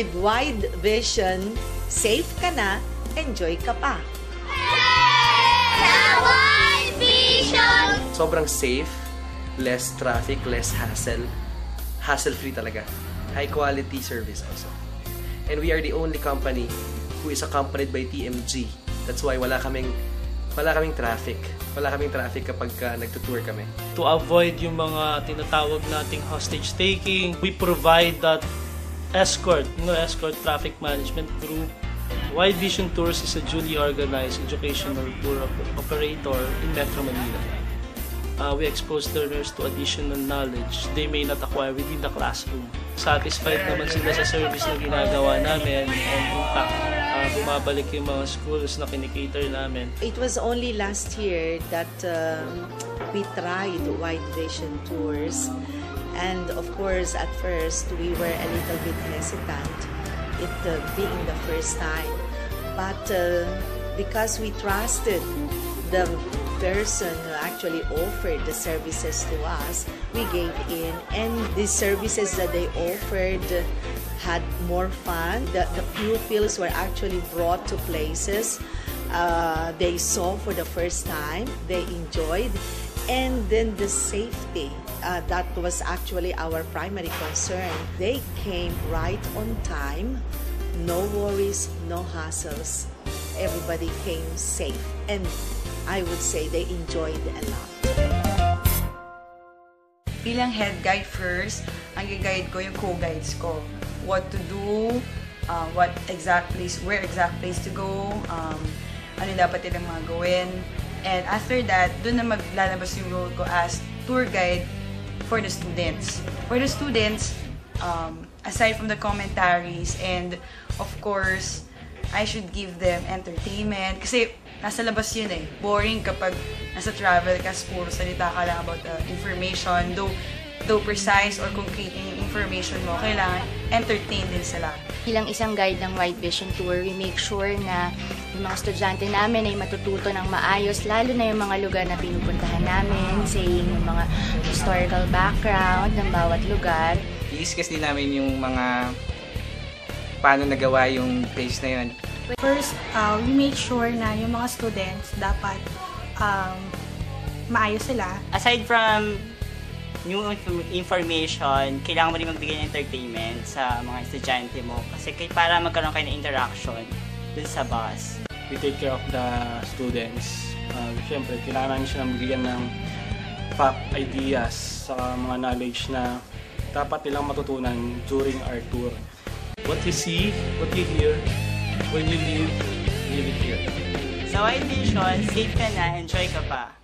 with wide vision, safe ka na, enjoy ka pa. Wide vision! Sobrang safe, less traffic, less hassle. Hassle-free talaga. High quality service also. And we are the only company who is accompanied by TMG. That's why wala kaming traffic. Wala kaming traffic kapag nagtutour kami. To avoid yung mga tinatawag nating hostage taking, we provide that escort traffic management group. Wide Vision Tours is a duly organized educational tour operator in Metro Manila. We expose learners to additional knowledge they may not acquire within the classroom. Satisfied naman sila sa service na ginagawa namin, and in fact, bumabalik yung mga schools na kinikater namin. It was only last year that we tried Wide Vision Tours, and of course at first we were a little bit hesitant, it being the first time, but because we trusted the person who actually offered the services to us, we gave in, and the services that they offered had more fun. The pupils were actually brought to places they saw for the first time, they enjoyed, and then the safety, that was actually our primary concern. They came right on time, no worries, no hassles. Everybody came safe, and I would say they enjoyed a lot. Bilang head guide first, ang guide ko yung co-guides ko. What to do, where exact place to go, ano dapat nilang mga gawin. And after that, doon na maglalabas yung role ko as tour guide for the students. For the students, aside from the commentaries and of course, I should give them entertainment. Kasi nasa labas yun eh. Boring kapag nasa travel ka, puro salita ka lang about information. Though precise or concrete yung information mo, kailangan entertain din sila. Bilang isang guide ng Wide Vision Tour, we make sure na yung mga estudyante namin ay matututo ng maayos, lalo na yung mga lugar na pinupuntahan namin, saying yung mga historical background ng bawat lugar. I-discuss din namin yung mga paano nagawa yung place na yun. First, we make sure na yung mga students dapat maayos sila. Aside from new information, kailangan mo rin magbigay ng entertainment sa mga estudyante mo kasi para magkaroon kayo ng interaction dun sa bus. We take care of the students. Siyempre, kailangan sila magbigyan ng fact ideas sa mga knowledge na dapat nilang matutunan during our tour. What you see, what you hear, when you live here. Sa Wide Vision, safe ka na, enjoy ka pa.